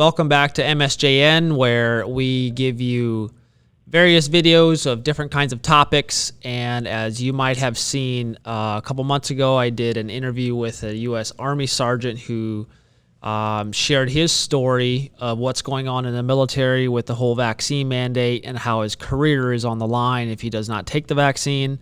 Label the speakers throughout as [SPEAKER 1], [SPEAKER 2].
[SPEAKER 1] Welcome back to MSJN, where we give you various videos of different kinds of topics. And as you might have seen, a couple months ago, I did an interview with a U.S. Army sergeant who shared his story of what's going on in the military with the whole vaccine mandate and how his career is on the line if he does not take the vaccine,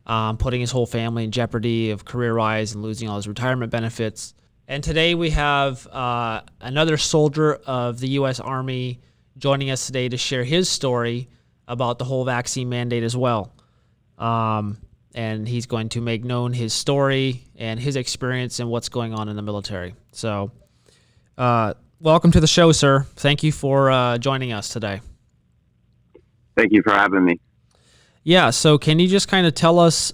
[SPEAKER 1] putting his whole family in jeopardy of career-wise and losing all his retirement benefits. And today we have another soldier of the U.S. Army joining us today to share his story about the whole vaccine mandate as well. And he's going to make known his story and his experience and what's going on in the military. So welcome to the show, sir. Thank you for joining us today.
[SPEAKER 2] Thank you for having me.
[SPEAKER 1] Yeah, so can you just kind of tell us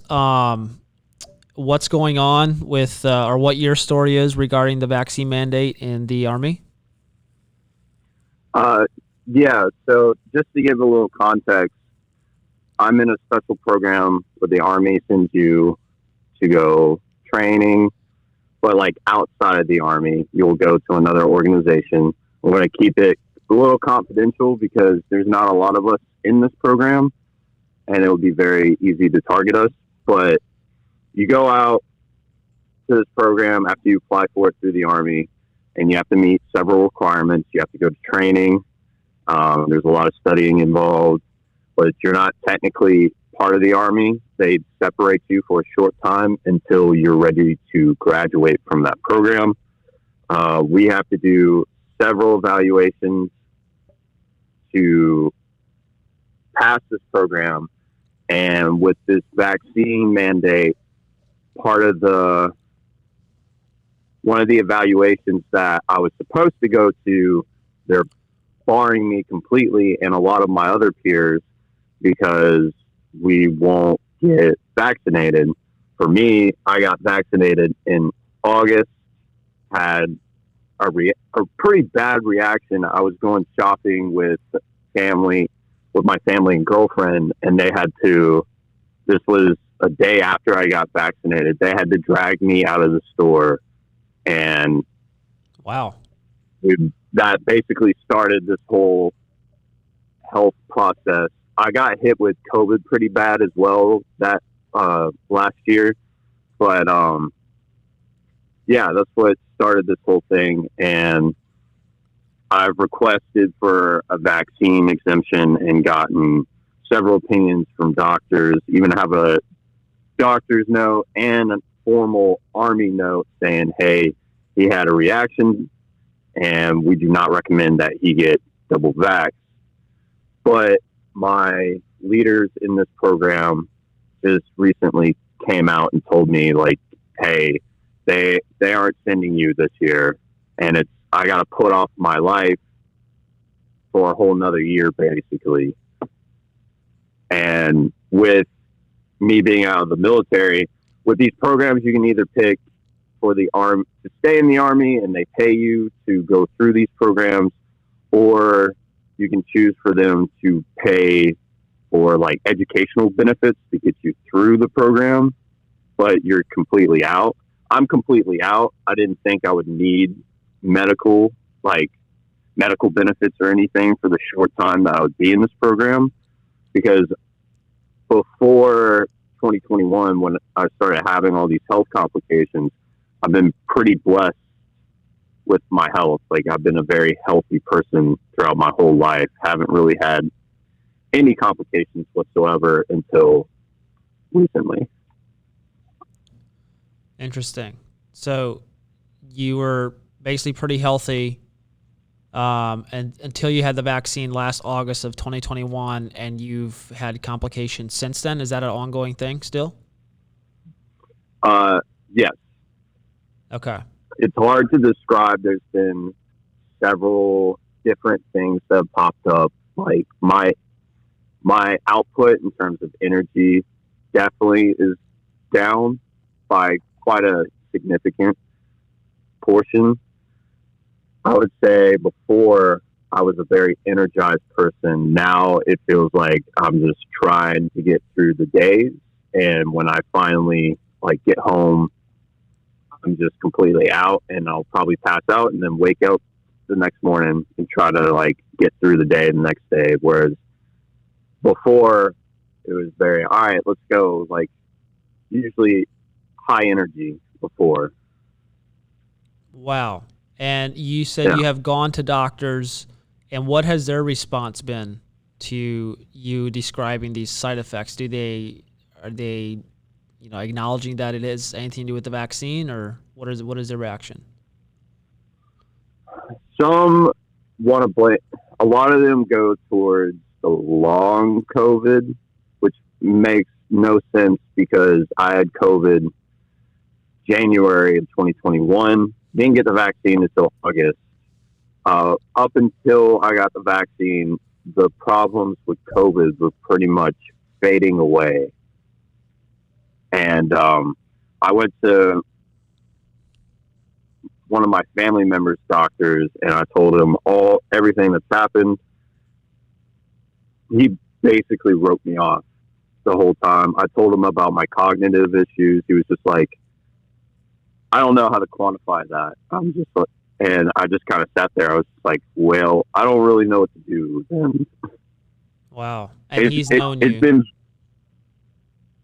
[SPEAKER 1] what's going on with, or what your story is regarding the vaccine mandate in the Army?
[SPEAKER 2] Yeah, so just to give a little context, I'm in a special program where the Army sends you to go training, but like outside of the Army, you'll go to another organization. I'm going to keep it a little confidential because there's not a lot of us in this program, and it will be very easy to target us, but you go out to this program after you apply for it through the Army, and you have to meet several requirements. You have to go to training. There's a lot of studying involved, but you're not technically part of the Army. They separate you for a short time until you're ready to graduate from that program. We have to do several evaluations to pass this program, and with this vaccine mandate, one of the evaluations that I was supposed to go to, they're barring me completely and a lot of my other peers because we won't get vaccinated. For me, I got vaccinated in August, had a pretty bad reaction. I was going shopping with my family and girlfriend, and this was a day after I got vaccinated. They had to drag me out of the store, and
[SPEAKER 1] wow,
[SPEAKER 2] that basically started this whole health process. I got hit with COVID pretty bad as well that last year, but yeah, that's what started this whole thing. And I've requested for a vaccine exemption and gotten several opinions from doctors, even have a doctor's note and a formal Army note saying, hey, he had a reaction and we do not recommend that he get double vax. But my leaders in this program just recently came out and told me, like, hey, they aren't sending you this year, and I got to put off my life for a whole nother year, basically. And with me being out of the military, with these programs, you can either pick for the Army to stay in the Army and they pay you to go through these programs, or you can choose for them to pay for like educational benefits to get you through the program, but you're completely out. I'm completely out. I didn't think I would need medical benefits or anything for the short time that I would be in this program, because before 2021, when I started having all these health complications, I've been pretty blessed with my health. Like, I've been a very healthy person throughout my whole life. Haven't really had any complications whatsoever until recently.
[SPEAKER 1] Interesting. So you were basically pretty healthy and until you had the vaccine last August of 2021, and you've had complications since then. Is that an ongoing thing still?
[SPEAKER 2] Yes.
[SPEAKER 1] Okay.
[SPEAKER 2] It's hard to describe. There's been several different things that have popped up. Like my output in terms of energy definitely is down by quite a significant portion. I would say before I was a very energized person. Now it feels like I'm just trying to get through the days. And when I finally get home, I'm just completely out, and I'll probably pass out and then wake up the next morning and try to like get through the day the next day. Whereas before it was very, all right, let's go. Like usually high energy before.
[SPEAKER 1] Wow. And you said
[SPEAKER 2] Yeah.
[SPEAKER 1] you have gone to doctors, and what has their response been to you describing these side effects? Are they, acknowledging that it is anything to do with the vaccine, or what is their reaction?
[SPEAKER 2] Some want to blame, a lot of them go towards the long COVID, which makes no sense because I had COVID January of 2021, didn't get the vaccine until August. Up until I got the vaccine, the problems with COVID were pretty much fading away. And I went to one of my family members' doctors, and I told him everything that's happened. He basically wrote me off the whole time. I told him about my cognitive issues. He was just like, I don't know how to quantify that. I'm just like, and I just kind of sat there. I was like, well, I don't really know what to do. And
[SPEAKER 1] Wow. And he's known
[SPEAKER 2] it's
[SPEAKER 1] you.
[SPEAKER 2] been,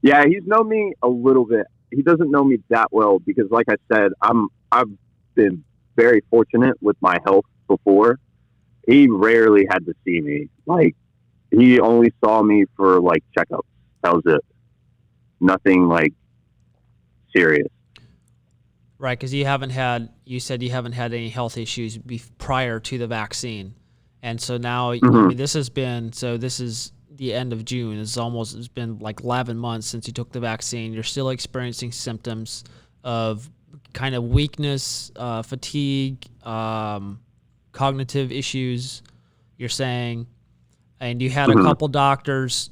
[SPEAKER 2] yeah, he's known me a little bit. He doesn't know me that well because, like I said, I've been very fortunate with my health before. He rarely had to see me. Like, he only saw me for like checkups. That was it. Nothing like serious.
[SPEAKER 1] Right, because you said you haven't had any health issues prior to the vaccine. And so now, I mean, this is the end of June. It's been like 11 months since you took the vaccine. You're still experiencing symptoms of kind of weakness, fatigue, cognitive issues, you're saying. And you had a couple doctors,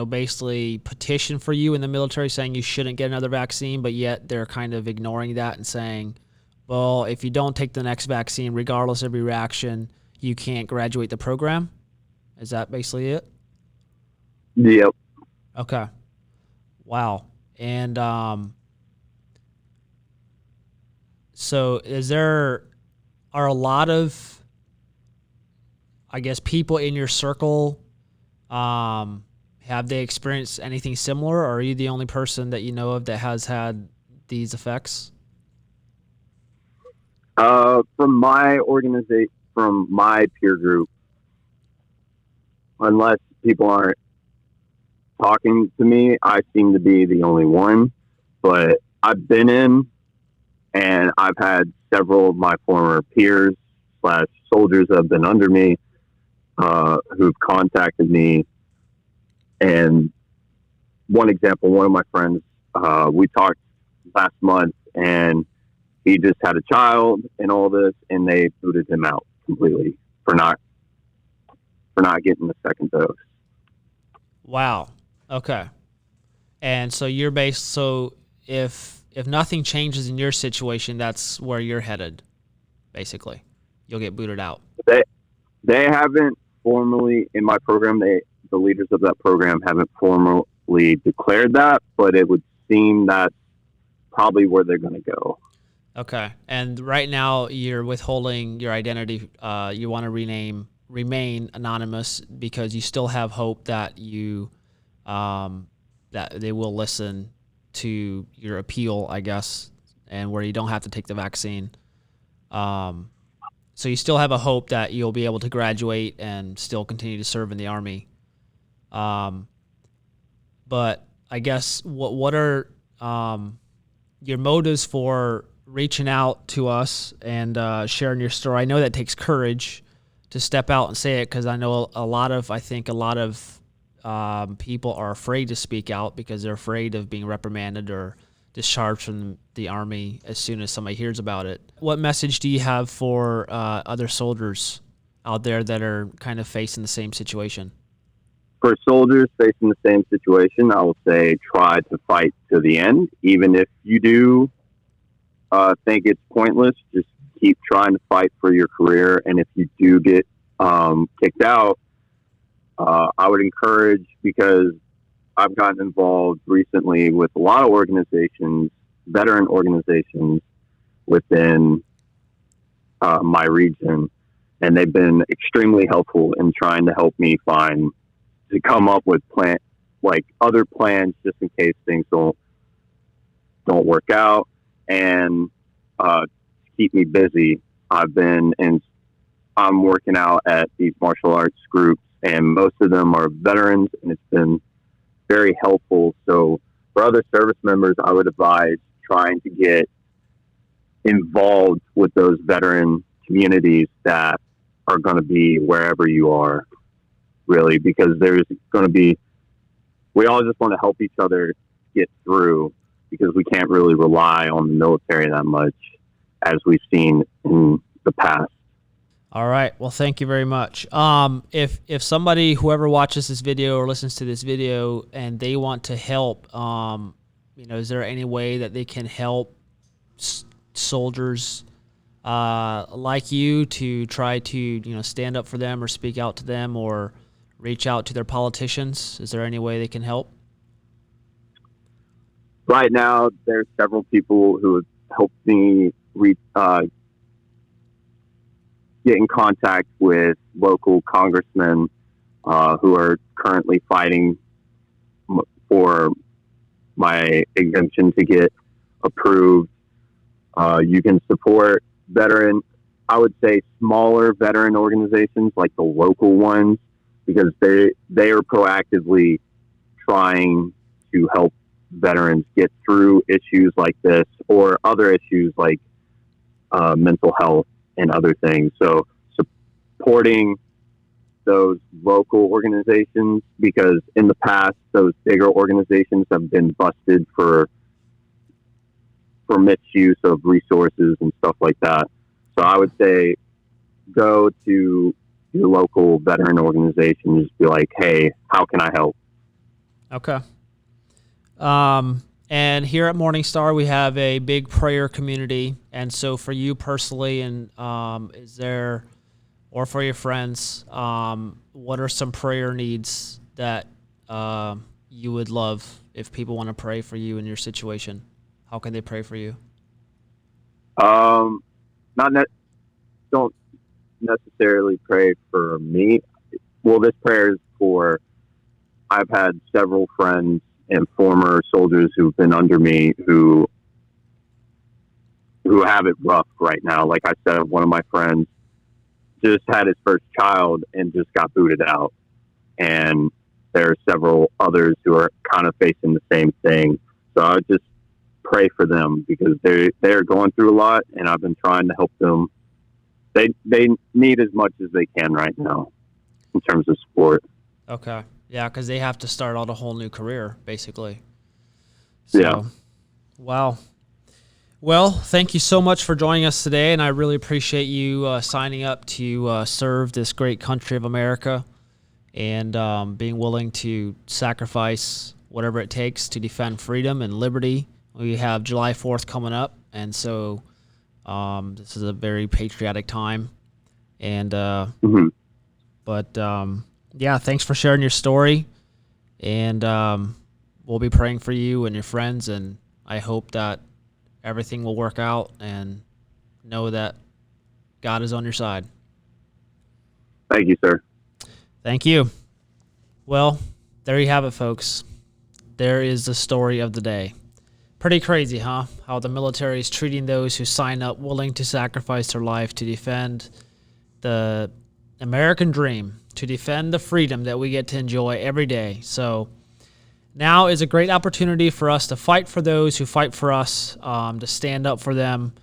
[SPEAKER 1] basically petition for you in the military saying you shouldn't get another vaccine, but yet they're kind of ignoring that and saying, well, if you don't take the next vaccine, regardless of your reaction, you can't graduate the program. Is that basically it?
[SPEAKER 2] Yep.
[SPEAKER 1] Okay. Wow. And so are a lot of, I guess, people in your circle, have they experienced anything similar, or are you the only person that you know of that has had these effects?
[SPEAKER 2] From my organization, from my peer group, unless people aren't talking to me, I seem to be the only one. But I've been in, and I've had several of my former peers / soldiers that have been under me, who've contacted me. And one example, one of my friends, we talked last month, and he just had a child and all this, and they booted him out completely for not getting the second dose.
[SPEAKER 1] Wow. Okay. And so so if nothing changes in your situation, that's where you're headed, basically. You'll get booted out.
[SPEAKER 2] They haven't formally, in my program, the leaders of that program haven't formally declared that, but it would seem that's probably where they're going to go.
[SPEAKER 1] Okay. And right now you're withholding your identity. You want to remain anonymous because you still have hope that that they will listen to your appeal, I guess, and where you don't have to take the vaccine. So you still have a hope that you'll be able to graduate and still continue to serve in the Army. But I guess what are your motives for reaching out to us and sharing your story? I know that takes courage to step out and say it, because I know I think a lot of people are afraid to speak out because they're afraid of being reprimanded or discharged from the Army as soon as somebody hears about it. What message do you have for other soldiers out there that are kind of facing the same situation?
[SPEAKER 2] For soldiers facing the same situation, I will say try to fight to the end. Even if you do think it's pointless, just keep trying to fight for your career. And if you do get kicked out, I would encourage, because I've gotten involved recently with a lot of organizations, veteran organizations within my region, and they've been extremely helpful in trying to help me come up with other plans just in case things don't work out, and keep me busy. I'm working out at these martial arts groups, and most of them are veterans, and it's been very helpful. So for other service members, I would advise trying to get involved with those veteran communities that are going to be wherever you are, really, because we all just want to help each other get through, because we can't really rely on the military that much as we've seen in the past.
[SPEAKER 1] All right. Well, thank you very much. If somebody, whoever watches this video or listens to this video, and they want to help, is there any way that they can help soldiers like you to try to, stand up for them or speak out to them or reach out to their politicians? Is there any way they can help?
[SPEAKER 2] Right now, there's several people who have helped me get in contact with local congressmen who are currently fighting for my exemption to get approved. You can support I would say smaller veteran organizations like the local ones, because they are proactively trying to help veterans get through issues like this or other issues like mental health and other things. So supporting those local organizations, because in the past, those bigger organizations have been busted for misuse of resources and stuff like that. So I would say go to your local veteran organization and just be like, hey, how can I help?
[SPEAKER 1] Okay. And here at Morningstar, we have a big prayer community. And so for you personally, and or for your friends, what are some prayer needs that you would love if people want to pray for you in your situation? How can they pray for you?
[SPEAKER 2] Don't necessarily pray for me. Well, this prayer is for, I've had several friends and former soldiers who've been under me who have it rough right now. Like I said, one of my friends just had his first child and just got booted out. And there are several others who are kind of facing the same thing. So I would just pray for them, because they're going through a lot, and I've been trying to help them. They need as much as they can right now in terms of support.
[SPEAKER 1] Okay. Yeah, because they have to start out a whole new career, basically. So,
[SPEAKER 2] yeah.
[SPEAKER 1] Wow. Well, thank you so much for joining us today, and I really appreciate you signing up to serve this great country of America and being willing to sacrifice whatever it takes to defend freedom and liberty. We have July 4th coming up, and so this is a very patriotic time. And yeah, thanks for sharing your story, and we'll be praying for you and your friends, and I hope that everything will work out, and know that God is on your side.
[SPEAKER 2] Thank you, sir.
[SPEAKER 1] Thank you. Well, there you have it, folks. There is the story of the day. Pretty crazy, huh? How the military is treating those who sign up willing to sacrifice their life to defend the American dream, to defend the freedom that we get to enjoy every day. So now is a great opportunity for us to fight for those who fight for us, to stand up for them,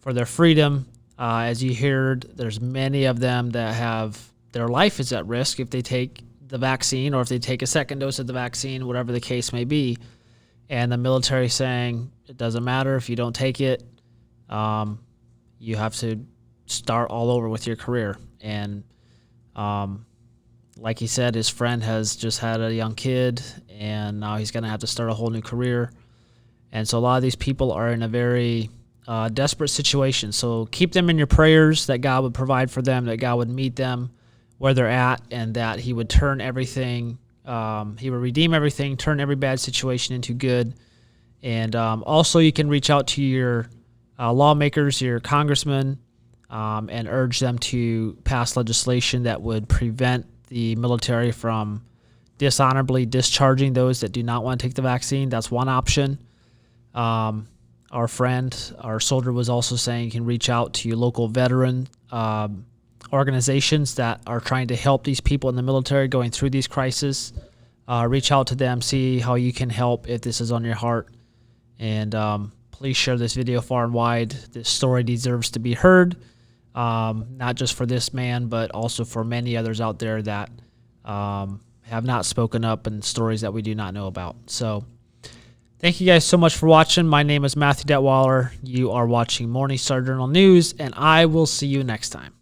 [SPEAKER 1] for their freedom. As you heard, there's many of them that have their life is at risk if they take the vaccine, or if they take a second dose of the vaccine, whatever the case may be. And the military saying it doesn't matter if you don't take it. You have to start all over with your career. And like he said, his friend has just had a young kid, and now he's going to have to start a whole new career. And so a lot of these people are in a very desperate situation. So keep them in your prayers, that God would provide for them, that God would meet them where they're at, and that he would turn everything, he would redeem everything, turn every bad situation into good. And also you can reach out to your lawmakers, your congressmen, and urge them to pass legislation that would prevent the military from dishonorably discharging those that do not want to take the vaccine. That's one option. Our soldier was also saying you can reach out to your local veteran organizations that are trying to help these people in the military going through these crises. Reach out to them, see how you can help if this is on your heart. And please share this video far and wide. This story deserves to be heard, not just for this man, but also for many others out there that have not spoken up and stories that we do not know about. So thank you guys so much for watching. My name is Matthew Detweiler. You are watching Morning Star Journal News, and I will see you next time.